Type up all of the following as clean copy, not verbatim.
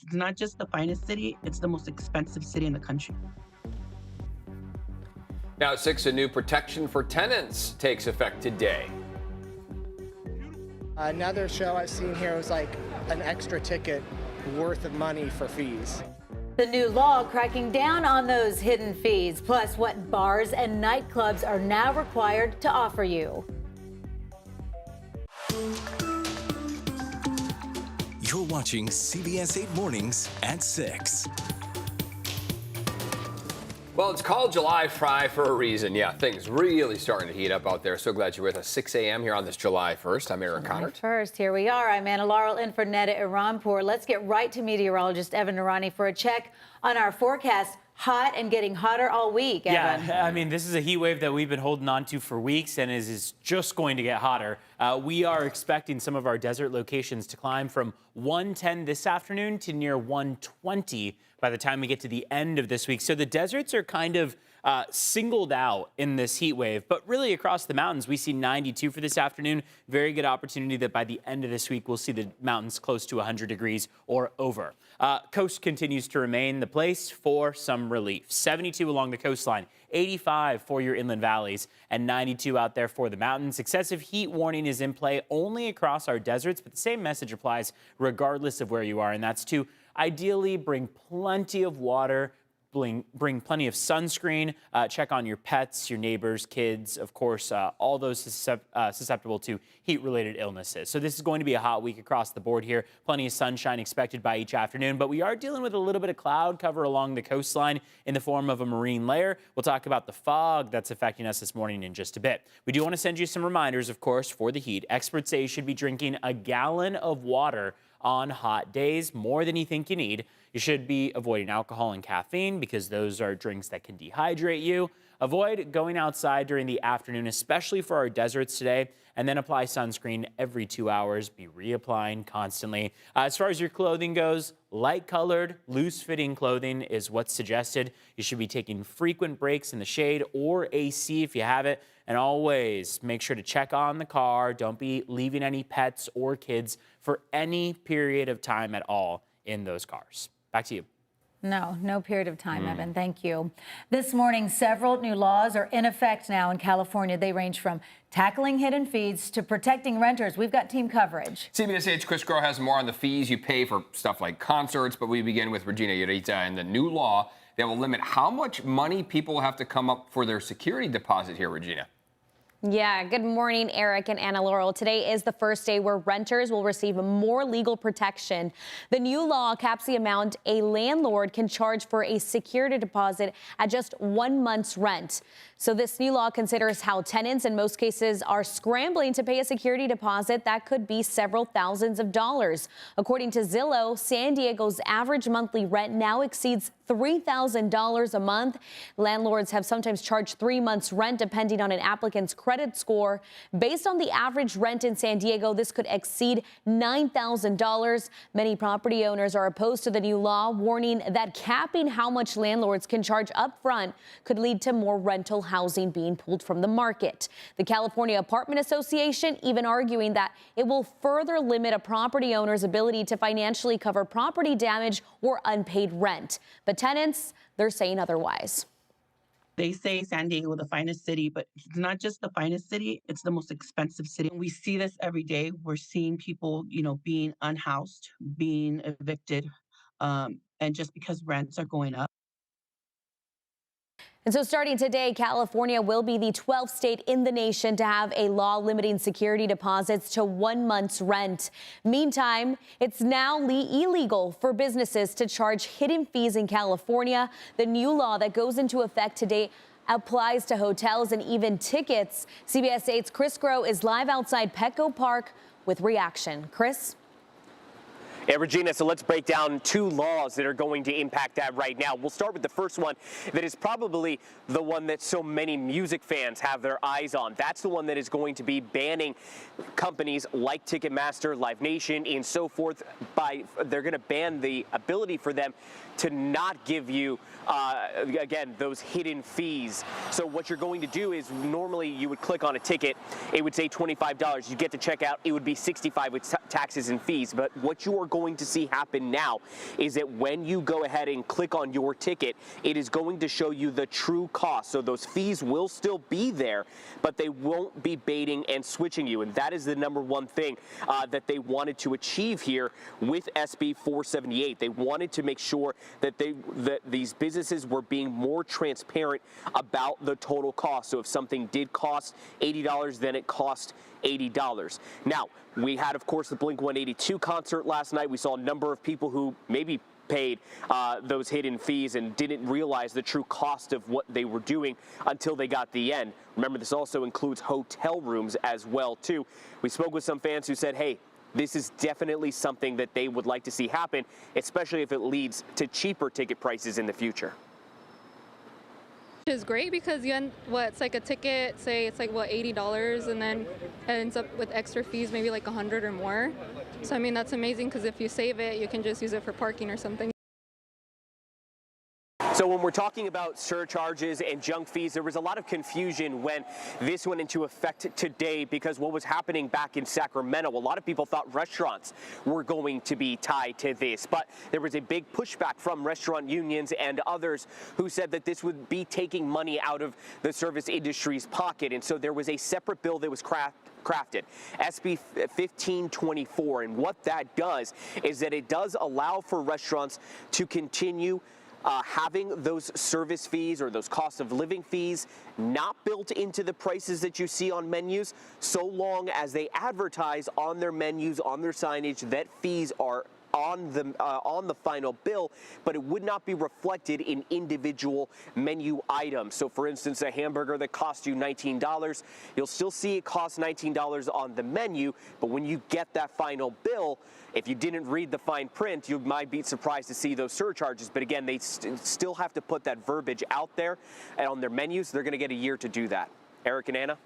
It's not just the finest city, it's the most expensive city in the country. Now at 6, a new protection for tenants takes effect today. Another show I've seen here was like an extra ticket worth of money for fees. The new law cracking down on those hidden fees, plus what bars and nightclubs are now required to offer you. You're watching CBS 8 Mornings at 6. Well, it's called July Fry for a reason. Yeah, things really starting to heat up out there. So glad you're with us. 6 a.m. here on this July 1st. I'm Eric Connor. First, here we are. I'm Anna Laurel in for Neda Iranpour. Let's get right to meteorologist Evan Narani for a check on our forecast. Hot and getting hotter all week, Evan. Yeah, I mean, this is a heat wave that we've been holding on to for weeks and is just going to get hotter. We are expecting some of our desert locations to climb from 110 this afternoon to near 120 by the time we get to the end of this week. So the deserts are kind of singled out in this heat wave, but really across the mountains, we see 92 for this afternoon. Very good opportunity that by the end of this week, we'll see the mountains close to 100 degrees or over. Coast continues to remain the place for some relief. 72 along the coastline, 85 for your inland valleys, and 92 out there for the mountains. Excessive heat warning is in play only across our deserts, but the same message applies regardless of where you are, and that's to ideally bring plenty of water, bring plenty of sunscreen, check on your pets, your neighbors, kids, of course, all those susceptible to heat-related illnesses. So this is going to be a hot week across the board here. Plenty of sunshine expected by each afternoon, but we are dealing with a little bit of cloud cover along the coastline in the form of a marine layer. We'll talk about the fog that's affecting us this morning in just a bit. We do want to send you some reminders, of course, for the heat. Experts say you should be drinking a gallon of water on hot days, more than you think you need. You should be avoiding alcohol and caffeine because those are drinks that can dehydrate you. Avoid going outside during the afternoon, especially for our deserts today, and then apply sunscreen every 2 hours. Be reapplying constantly. As far as your clothing goes, light-colored, loose-fitting clothing is what's suggested. You should be taking frequent breaks in the shade or AC if you have it. And always make sure to check on the car. Don't be leaving any pets or kids for any period of time at all in those cars. Back to you. No period of time, Evan. Thank you. This morning, several new laws are in effect now in California. They range from tackling hidden fees to protecting renters. We've got team coverage. CBS 8's Chris Groh has more on the fees you pay for stuff like concerts, but we begin with Regina Urita and the new law that will limit how much money people have to come up for their security deposit here, Regina. Yeah, good morning, Eric and Anna Laurel. Today is the first day where renters will receive more legal protection. The new law caps the amount a landlord can charge for a security deposit at just 1 month's rent. So this new law considers how tenants in most cases are scrambling to pay a security deposit that could be several thousands of dollars. According to Zillow, San Diego's average monthly rent now exceeds $3,000 a month. Landlords have sometimes charged 3 months' rent depending on an applicant's credit score. Based on the average rent in San Diego, this could exceed $9,000. Many property owners are opposed to the new law, warning that capping how much landlords can charge up front could lead to more rental housing being pulled from the market. The California Apartment Association even arguing that it will further limit a property owner's ability to financially cover property damage or unpaid rent. But tenants, they're saying otherwise. They say San Diego the finest city, but it's not just the finest city, it's the most expensive city. We see this every day. We're seeing people, being unhoused, being evicted, and just because rents are going up. And so starting today, California will be the 12th state in the nation to have a law limiting security deposits to 1 month's rent. Meantime, it's now illegal for businesses to charge hidden fees in California. The new law that goes into effect today applies to hotels and even tickets. CBS 8's Chris Groh is live outside Petco Park with reaction. Chris? Yeah, Regina, so let's break down 2 laws that are going to impact that right now. We'll start with the first one that is probably the one that so many music fans have their eyes on. That's the one that is going to be banning companies like Ticketmaster, Live Nation, and so forth. They're going to ban the ability for them to not give you, again, those hidden fees. So what you're going to do is normally you would click on a ticket, it would say $25. You get to check out, it would be $65 with taxes and fees. But what you are going going to see happen now is that when you go ahead and click on your ticket, it is going to show you the true cost. So those fees will still be there, but they won't be baiting and switching you. And that is the number one thing that they wanted to achieve here with SB 478. They wanted to make sure that these businesses were being more transparent about the total cost. So if something did cost $80, then it cost $80. Now, we had, of course, the Blink-182 concert last night. We saw a number of people who maybe paid those hidden fees and didn't realize the true cost of what they were doing until they got the end. Remember, this also includes hotel rooms as well, too. We spoke with some fans who said, hey, this is definitely something that they would like to see happen, especially if it leads to cheaper ticket prices in the future. Is great because you end it's like a ticket, say it's like $80, and then it ends up with extra fees, maybe like 100 or more. So I mean that's amazing because if you save it, you can just use it for parking or something. So when we're talking about surcharges and junk fees, there was a lot of confusion when this went into effect today because what was happening back in Sacramento, a lot of people thought restaurants were going to be tied to this, but there was a big pushback from restaurant unions and others who said that this would be taking money out of the service industry's pocket. And so there was a separate bill that was crafted, SB 1524, and what that does is that it does allow for restaurants to continue having those service fees or those cost of living fees not built into the prices that you see on menus, so long as they advertise on their menus, on their signage, that fees are on the final bill, but it would not be reflected in individual menu items. So for instance, a hamburger that costs you $19, you'll still see it cost $19 on the menu, but when you get that final bill, if you didn't read the fine print, you might be surprised to see those surcharges. But again, they still have to put that verbiage out there and on their menus. They're going to get a year to do that. Eric and Anna?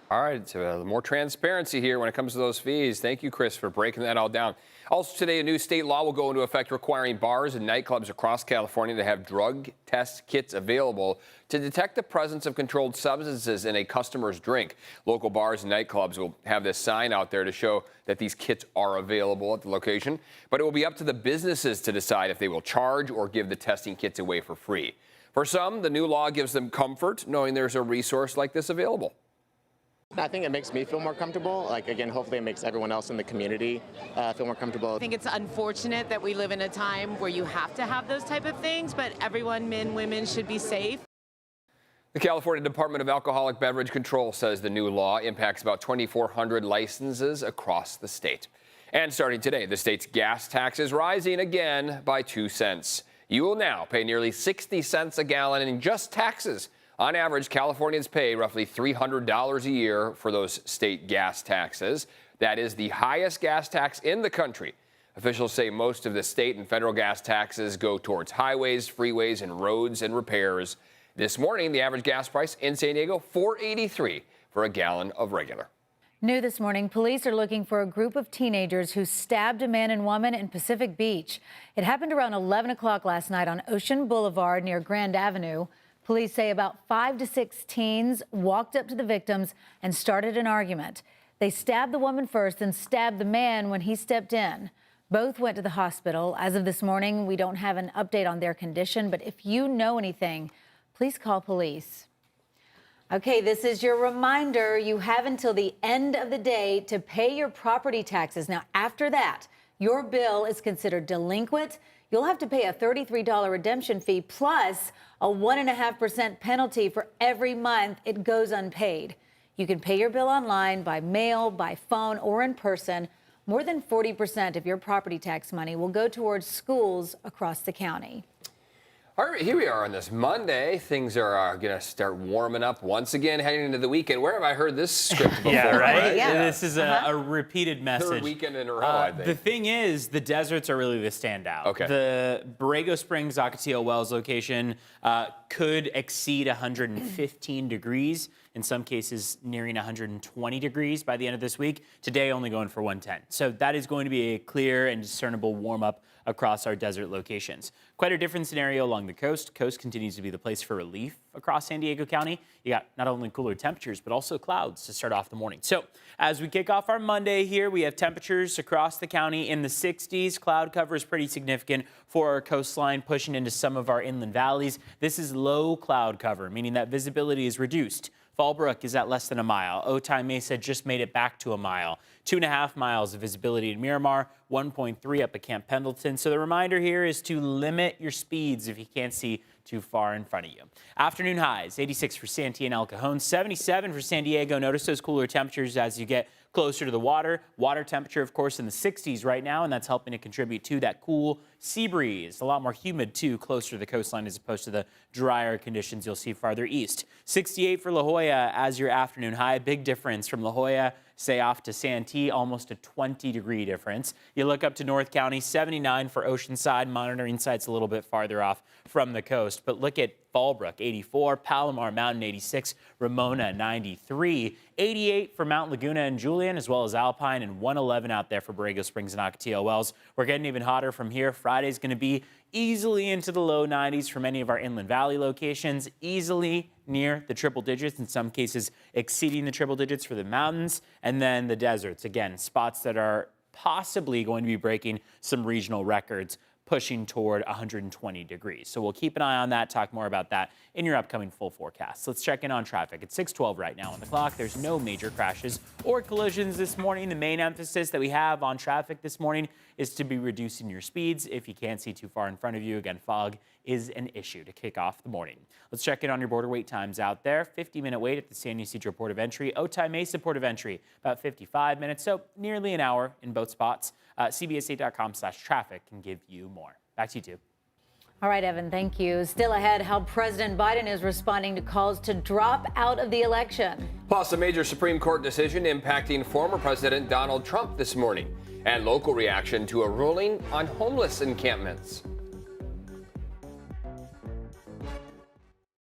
All right, so more transparency here when it comes to those fees. Thank you, Chris, for breaking that all down. Also today, a new state law will go into effect requiring bars and nightclubs across California to have drug test kits available to detect the presence of controlled substances in a customer's drink. Local bars and nightclubs will have this sign out there to show that these kits are available at the location, but it will be up to the businesses to decide if they will charge or give the testing kits away for free. For some, the new law gives them comfort knowing there's a resource like this available. I think it makes me feel more comfortable. Like, again, hopefully it makes everyone else in the community feel more comfortable. I think it's unfortunate that we live in a time where you have to have those type of things, but everyone, men, women, should be safe. The California Department of Alcoholic Beverage Control says the new law impacts about 2,400 licenses across the state. And starting today, the state's gas tax is rising again by 2 cents. You will now pay nearly 60 cents a gallon in just taxes. On average, Californians pay roughly $300 a year for those state gas taxes. That is the highest gas tax in the country. Officials say most of the state and federal gas taxes go towards highways, freeways, and roads and repairs. This morning, the average gas price in San Diego, $4.83 for a gallon of regular. New this morning, police are looking for a group of teenagers who stabbed a man and woman in Pacific Beach. It happened around 11 o'clock last night on Ocean Boulevard near Grand Avenue. Police say about 5 to 6 teens walked up to the victims and started an argument. They stabbed the woman first and stabbed the man when he stepped in. Both went to the hospital. As of this morning, we don't have an update on their condition, but if you know anything, please call police. Okay, this is your reminder. You have until the end of the day to pay your property taxes. Now, after that, your bill is considered delinquent. You'll have to pay a $33 redemption fee plus a 1.5% penalty for every month it goes unpaid. You can pay your bill online, by mail, by phone, or in person. More than 40% of your property tax money will go towards schools across the county. All right, here we are on this Monday. Things are going to start warming up once again heading into the weekend. Where have I heard this script before? Yeah, right? Yeah. This is a repeated message. Third weekend in a row, I think. The thing is, the deserts are really the standout. Okay. The Borrego Springs Ocotillo Wells location could exceed 115 degrees, in some cases nearing 120 degrees by the end of this week. Today, only going for 110. So that is going to be a clear and discernible warm-up across our desert locations. Quite a different scenario along the coast. Coast continues to be the place for relief across San Diego County. You got not only cooler temperatures, but also clouds to start off the morning. So as we kick off our Monday here, we have temperatures across the county in the 60s. Cloud cover is pretty significant for our coastline, pushing into some of our inland valleys. This is low cloud cover, meaning that visibility is reduced. Fallbrook is at less than a mile. Otay Mesa just made it back to a mile. 2.5 miles of visibility in Miramar, 1.3 up at Camp Pendleton. So the reminder here is to limit your speeds if you can't see too far in front of you. Afternoon highs, 86 for Santee and El Cajon, 77 for San Diego. Notice those cooler temperatures as you get closer to the water. Water temperature, of course, in the 60s right now, and that's helping to contribute to that cool sea breeze. A lot more humid, too, closer to the coastline as opposed to the drier conditions you'll see farther east. 68 for La Jolla as your afternoon high. Big difference from La Jolla, say, off to Santee, almost a 20-degree difference. You look up to North County, 79 for Oceanside. Monitoring sites a little bit farther off from the coast. But look at Fallbrook, 84, Palomar Mountain, 86, Ramona, 93, 88 for Mount Laguna and Julian, as well as Alpine, and 111 out there for Borrego Springs and Ocotillo Wells. We're getting even hotter from here. Friday's going to be easily into the low 90s for many of our inland valley locations, easily near the triple digits, in some cases exceeding the triple digits for the mountains, and then the deserts. Again, spots that are possibly going to be breaking some regional records, pushing toward 120 degrees. So we'll keep an eye on that, talk more about that in your upcoming full forecast. Let's check in on traffic. It's 6:12 right now on the clock. There's no major crashes or collisions this morning. The main emphasis that we have on traffic this morning is to be reducing your speeds if you can't see too far in front of you. Again, fog is an issue to kick off the morning. Let's check in on your border wait times out there. 50-minute wait at the San Ysidro Port of Entry. Otay Mesa Port of Entry, about 55 minutes, so nearly an hour in both spots. CBS8.com/traffic can give you more. Back to you, two. All right, Evan, thank you. Still ahead, how President Biden is responding to calls to drop out of the election. Plus, a major Supreme Court decision impacting former President Donald Trump this morning, and local reaction to a ruling on homeless encampments.